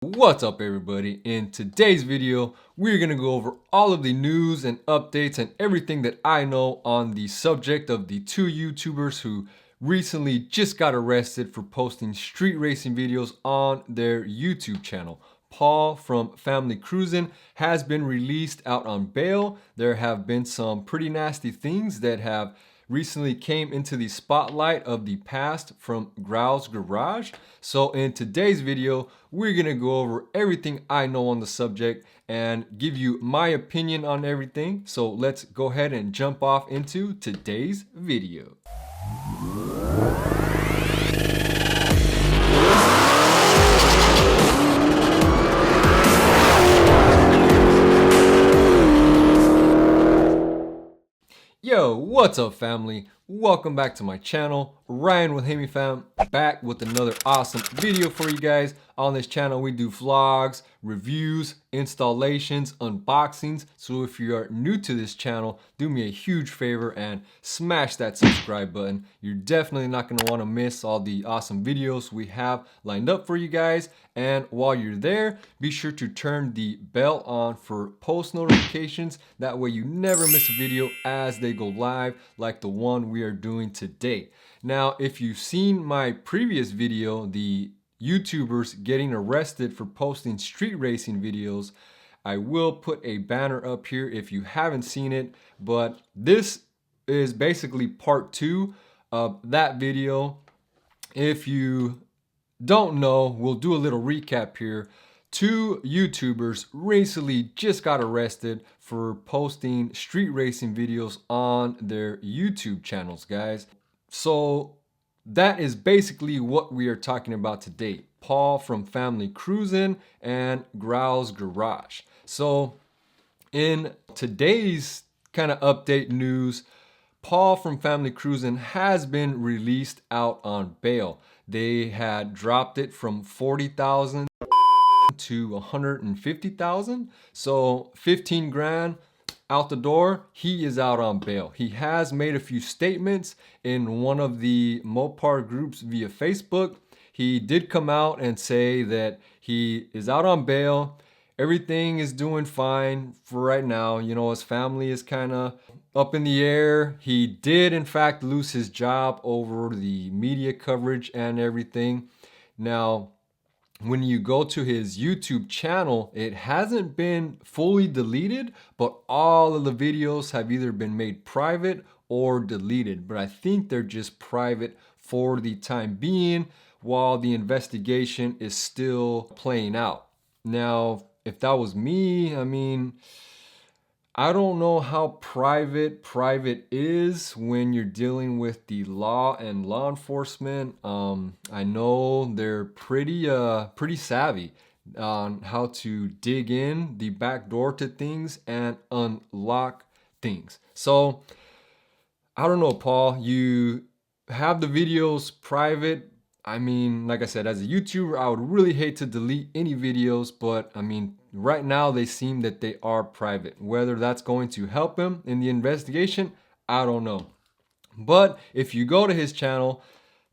What's up everybody? In today's video, we're going to go over all of the news and updates and everything that I know on the subject of the two YouTubers who recently just got arrested for posting street racing videos on their YouTube channel. Paul from Family Cruisin' has been released out on bail. There have been some pretty nasty things that have recently came into the spotlight of the past from Growls Garage. So in today's video, we're gonna go over everything I know on the subject and give you my opinion on everything. So let's go ahead and jump off into today's video. Yo, what's up family? Welcome back to my channel. Ryan with Hemifam, back with another awesome video for you guys. On this channel we do vlogs, reviews, installations, unboxings. So if you are new to this channel, do me a huge favor and smash that subscribe button. You're definitely not going to want to miss all the awesome videos we have lined up for you guys. And while you're there, be sure to turn the bell on for post notifications. That way you never miss a video as they go live, like the one we are doing today. Now, if you've seen my previous video, the YouTubers getting arrested for posting street racing videos, I will put a banner up here if you haven't seen it, but this is basically part 2 of that video. If you don't know, we'll do a little recap here. Two YouTubers recently just got arrested for posting street racing videos on their YouTube channels, guys. So that is basically what we are talking about today. Paul from Family Cruisin' and Growls Garage. So in today's kind of update news, Paul from Family Cruisin' has been released out on bail. They had dropped it from 40,000 to 150,000. So 15 grand out the door. He is out on bail. He has made a few statements in one of the Mopar groups via Facebook. He did come out and say that he is out on bail. Everything is doing fine for right now. You know, his family is kind of up in the air. He did in fact lose his job over the media coverage and everything. Now, when you go to his YouTube channel, it hasn't been fully deleted, but all of the videos have either been made private or deleted. But I think they're just private for the time being while the investigation is still playing out. Now, if that was me, I mean, I don't know how private is when you're dealing with the law and law enforcement. I know they're pretty savvy on how to dig in the back door to things and unlock things. So I don't know, Paul, you have the videos private. I mean, like I said, as a YouTuber, I would really hate to delete any videos, but I mean, right now they seem that they are private. Whether that's going to help him in the investigation, I don't know. But if you go to his channel,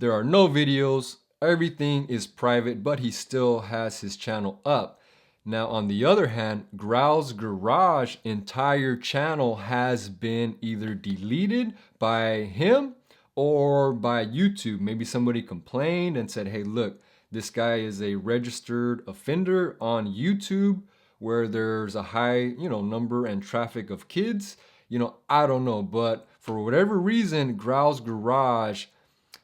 there are no videos, everything is private, but he still has his channel up. Now, on the other hand, Growls Garage entire channel has been either deleted by him or by YouTube. Maybe somebody complained and said, hey, look, this guy is a registered offender on YouTube where there's a high, number and traffic of kids. I don't know, but for whatever reason, Growls Garage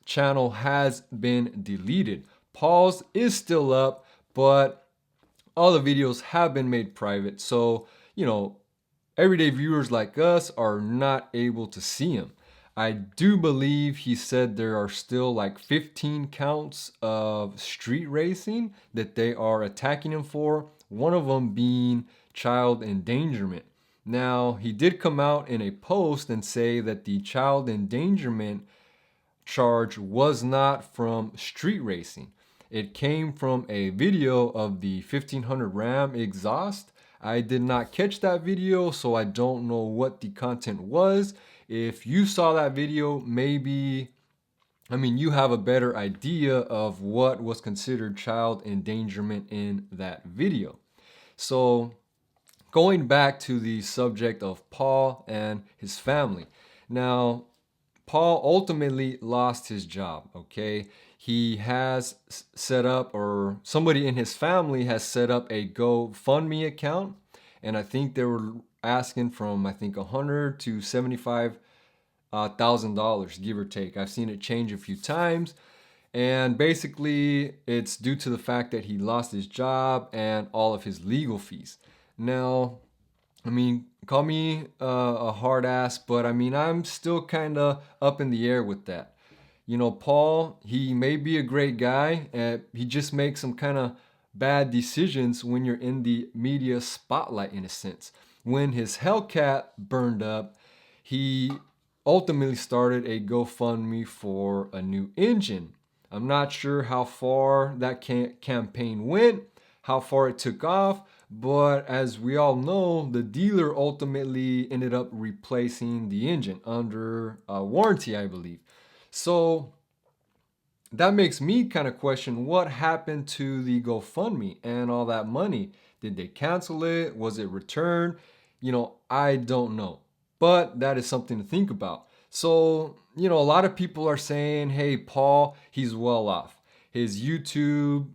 channel has been deleted. Paul's is still up, but all the videos have been made private. So, everyday viewers like us are not able to see him. I do believe he said there are still like 15 counts of street racing that they are attacking him for, one of them being child endangerment. Now, he did come out in a post and say that the child endangerment charge was not from street racing. It came from a video of the 1500 Ram exhaust. I did not catch that video, so I don't know what the content was. If you saw that video, maybe I mean, you have a better idea of what was considered child endangerment in that video. So, going back to the subject of Paul and his family. Now, Paul ultimately lost his job, okay? He has set up, or somebody in his family has set up a GoFundMe account, and I think they were asking from, I think, 100 to 75 $1,000, give or take. I've seen it change a few times. And basically, it's due to the fact that he lost his job and all of his legal fees. Now, I mean, call me a hard ass, but I mean, I'm still kind of up in the air with that. You know, Paul, he may be a great guy, and he just makes some kind of bad decisions when you're in the media spotlight, in a sense. When his Hellcat burned up, he ultimately started a GoFundMe for a new engine. I'm not sure how far that campaign went, how far it took off, but as we all know, the dealer ultimately ended up replacing the engine under warranty, I believe. So that makes me kind of question what happened to the GoFundMe and all that money. Did they cancel it? Was it returned? You know, I don't know. But that is something to think about. So, you know, a lot of people are saying, hey, Paul, he's well off. His YouTube,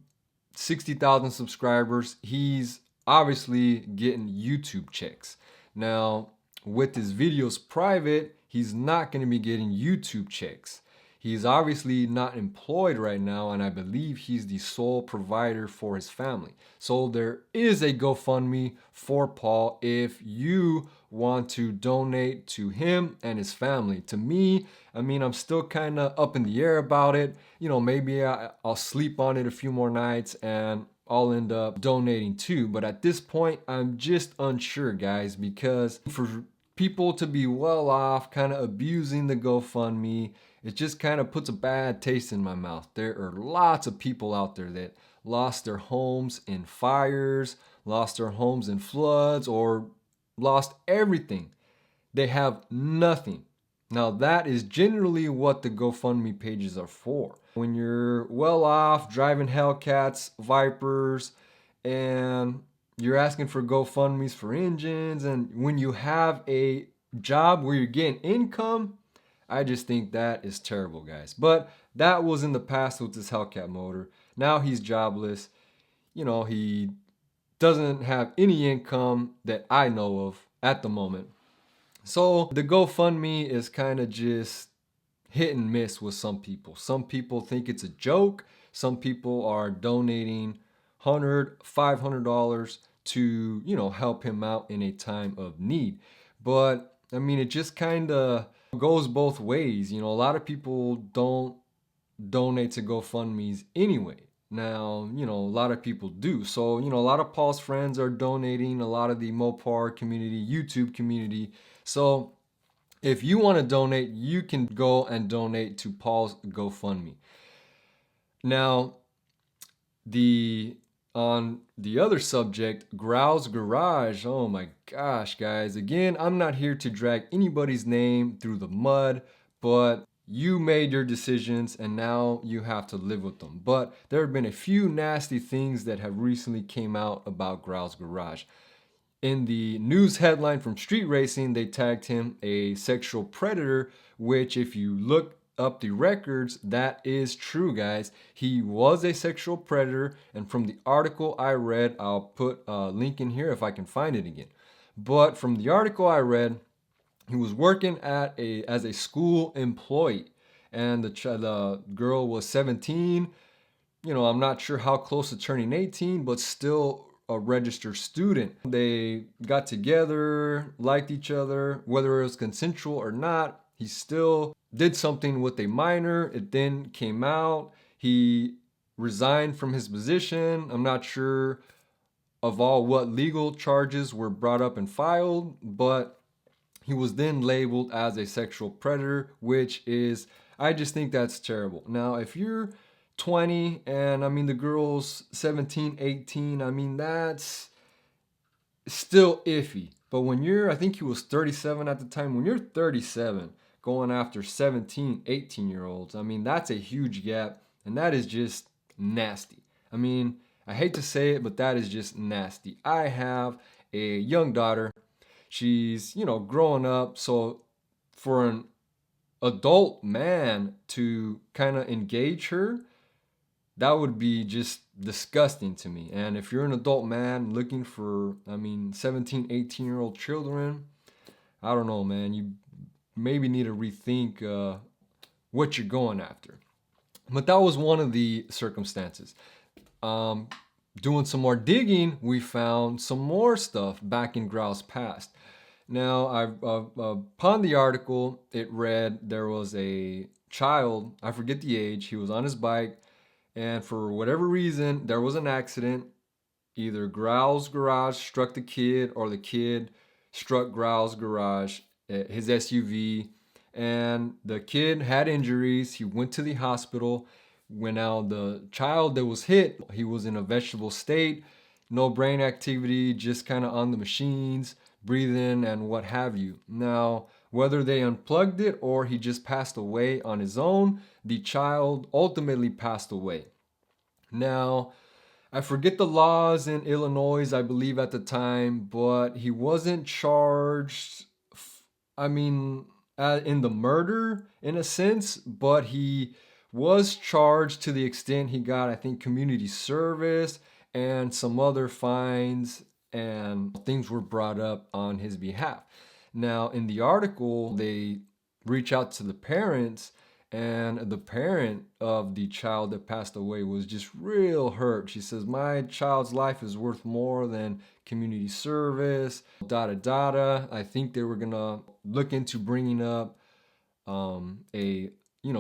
60,000 subscribers, he's obviously getting YouTube checks. Now, with his videos private, he's not going to be getting YouTube checks. He's obviously not employed right now, and I believe he's the sole provider for his family. So there is a GoFundMe for Paul if you want to donate to him and his family. To me, I mean, I'm still kind of up in the air about it. You know, maybe I'll sleep on it a few more nights and I'll end up donating too. But at this point, I'm just unsure, guys, because for people to be well off, kind of abusing the GoFundMe, it just kind of puts a bad taste in my mouth. There are lots of people out there that lost their homes in fires, lost their homes in floods, or lost everything. They have nothing. Now, that is generally what the GoFundMe pages are for. When you're well off, driving Hellcats, Vipers, and you're asking for GoFundMes for engines, and when you have a job where you're getting income, I just think that is terrible, guys. But that was in the past with this Hellcat motor. Now he's jobless. You know, he doesn't have any income that I know of at the moment. So the GoFundMe is kind of just hit and miss with some people. Some people think it's a joke. Some people are donating $100, $500 to, you know, help him out in a time of need. But I mean, it just kind of goes both ways. You know, a lot of people don't donate to GoFundMe's anyway. Now, you know, a lot of people do. So, you know, a lot of Paul's friends are donating, a lot of the Mopar community, YouTube community. So, if you want to donate, you can go and donate to Paul's GoFundMe. Now, on the other subject, Growls Garage. Oh my gosh, guys. Again, I'm not here to drag anybody's name through the mud, but you made your decisions and now you have to live with them. But there have been a few nasty things that have recently came out about Growls Garage. In the news headline from Street Racing, they tagged him a sexual predator, which if you look up the records, that is true, guys. He was a sexual predator, and from the article I read, I'll put a link in here if I can find it again. But from the article I read, he was working as a school employee, and the girl was 17. You know, I'm not sure how close to turning 18, but still a registered student. They got together, liked each other, whether it was consensual or not. He still did something with a minor. It then came out. He resigned from his position. I'm not sure of all what legal charges were brought up and filed, but he was then labeled as a sexual predator, which is, I just think that's terrible. Now, if you're 20 and I mean the girl's 17, 18, I mean that's still iffy. But when you're, I think he was 37 at the time, when you're 37, going after 17, 18-year-olds. I mean, that's a huge gap, and that is just nasty. I mean, I hate to say it, but that is just nasty. I have a young daughter. She's, growing up, so for an adult man to kind of engage her, that would be just disgusting to me. And if you're an adult man looking for, 17, 18-year-old children, I don't know, man, you maybe need to rethink what you're going after. But that was one of the circumstances. Doing some more digging, we found some more stuff back in Growls past. Now, upon the article, it read there was a child, I forget the age, he was on his bike, and for whatever reason, there was an accident. Either Growls Garage struck the kid, or the kid struck Growls Garage, his SUV, and the kid had injuries. He went to the hospital. When now the child that was hit, he was in a vegetable state, no brain activity, just kind of on the machines, breathing and what have you. Now, whether they unplugged it or he just passed away on his own, the child ultimately passed away. Now, I forget the laws in Illinois, I believe at the time, but he wasn't charged, in the murder in a sense, but he was charged to the extent he got, I think, community service and some other fines, and things were brought up on his behalf. Now, in the article, they reach out to the parents, and the parent of the child that passed away was just real hurt. She says, my child's life is worth more than community service, da da da da. I think they were gonna look into bringing up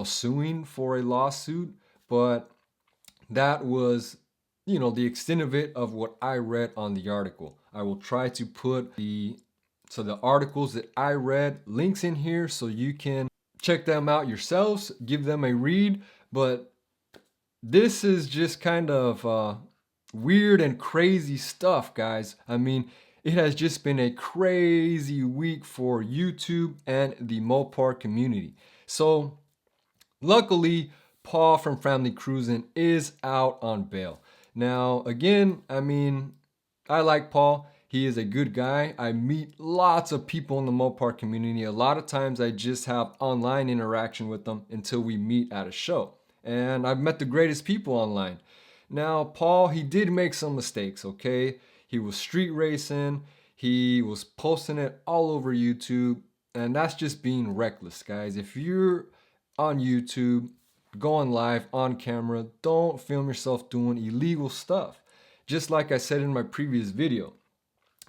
suing for a lawsuit, but that was, the extent of it of what I read on the article. I will try to put the articles that I read links in here so you can check them out yourselves, give them a read, but this is just kind of weird and crazy stuff, guys. I mean, it has just been a crazy week for YouTube and the Mopar community. So luckily, Paul from Family Cruising is out on bail. Now, again, I like Paul. He is a good guy. I meet lots of people in the Mopar community. A lot of times I just have online interaction with them until we meet at a show. And I've met the greatest people online. Now, Paul, he did make some mistakes, okay? He was street racing. He was posting it all over YouTube. And that's just being reckless, guys. If you're on YouTube, going live on camera, don't film yourself doing illegal stuff. Just like I said in my previous video,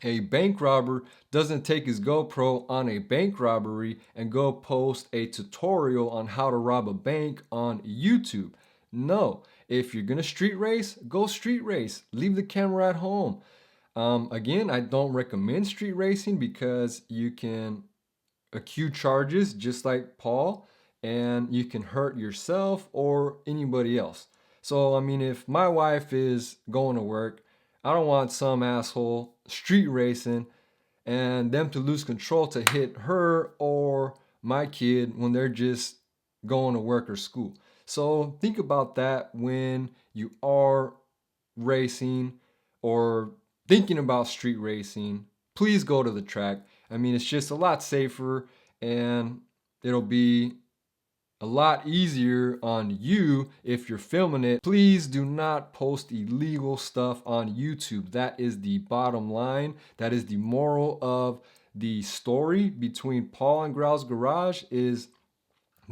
a bank robber doesn't take his GoPro on a bank robbery and go post a tutorial on how to rob a bank on YouTube. No, if you're gonna street race, go street race. Leave the camera at home. Again, I don't recommend street racing because you can accrue charges just like Paul, and you can hurt yourself or anybody else. So, if my wife is going to work, I don't want some asshole street racing and them to lose control to hit her or my kid when they're just going to work or school. So think about that when you are racing or thinking about street racing. Please go to the track. It's just a lot safer, and it'll be a lot easier on you if you're filming it. Please do not post illegal stuff on YouTube. That is the bottom line. That is the moral of the story between Paul and Growls Garage is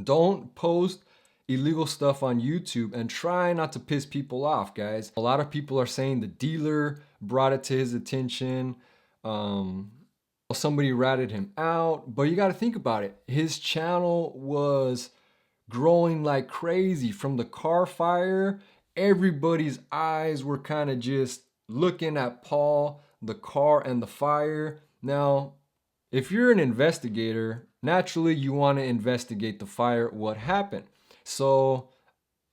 don't post illegal stuff on YouTube, and try not to piss people off, guys. A lot of people are saying the dealer brought it to his attention. Somebody ratted him out, but you got to think about it. His channel was growing like crazy from the car fire. Everybody's eyes were kind of just looking at Paul, the car, and the fire. Now, if you're an investigator, naturally you want to investigate the fire, what happened. So,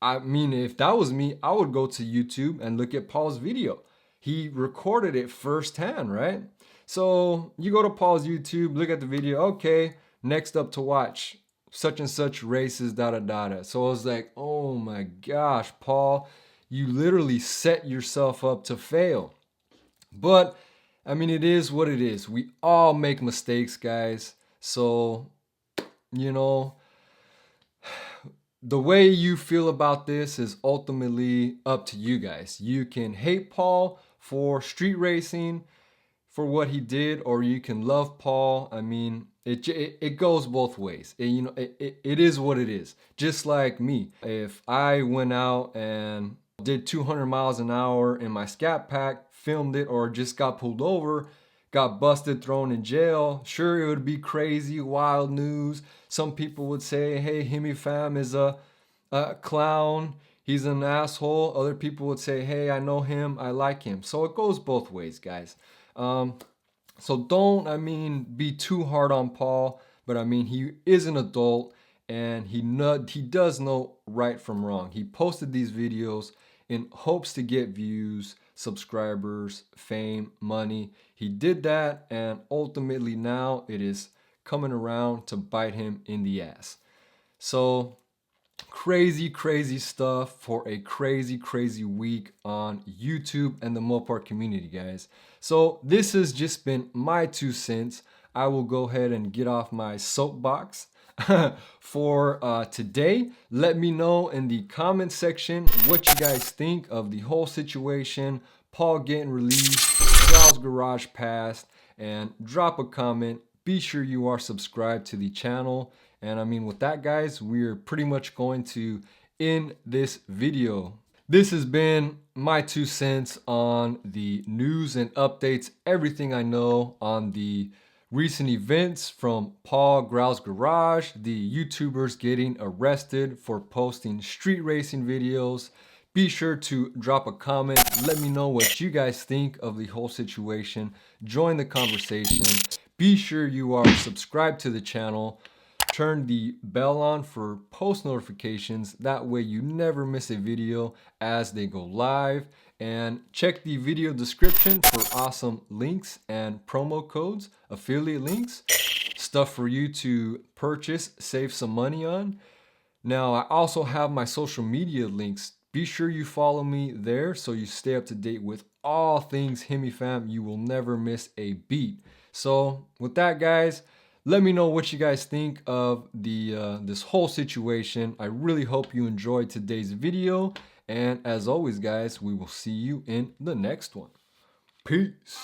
if that was me, I would go to YouTube and look at Paul's video. He recorded it firsthand, right? So you go to Paul's YouTube, look at the video. Okay, next up to watch such and such races, da da da da. So I was like, oh my gosh, Paul, you literally set yourself up to fail. But I mean, it is what it is. We all make mistakes, guys. So, you know, the way you feel about this is ultimately up to you guys. You can hate Paul for street racing, for what he did, or you can love Paul. I mean, it goes both ways. It is what it is. Just like me, if I went out and did 200 miles an hour in my scat pack, filmed it, or just got pulled over, got busted, thrown in jail, sure, it would be crazy, wild news. Some people would say, hey, Hemifam is a clown, he's an asshole. Other people would say, hey, I know him, I like him. So it goes both ways, guys. So don't, I mean, be too hard on Paul, but I mean, he is an adult and he does know right from wrong. He posted these videos in hopes to get views, subscribers, fame, money. He did that, and ultimately now it is coming around to bite him in the ass. So crazy stuff for a crazy week on YouTube and the Mopar community, guys. So this has just been my 2 cents. I will go ahead and get off my soapbox for today. Let me know in the comment section what you guys think of the whole situation, Paul getting released, Growls Garage passed, and drop a comment. Be sure you are subscribed to the channel. And I mean, with that, guys, we're pretty much going to end this video. This has been my 2 cents on the news and updates, everything I know on the recent events from Paul Growls Garage, the YouTubers getting arrested for posting street racing videos. Be sure to drop a comment. Let me know what you guys think of the whole situation. Join the conversation. Be sure you are subscribed to the channel. Turn the bell on for post notifications. That way you never miss a video as they go live. And check the video description for awesome links and promo codes, affiliate links, stuff for you to purchase, save some money on. Now, I also have my social media links. Be sure you follow me there so you stay up to date with all things Hemifam. You will never miss a beat. So with that, guys, let me know what you guys think of this whole situation. I really hope you enjoyed today's video. And as always, guys, we will see you in the next one. Peace.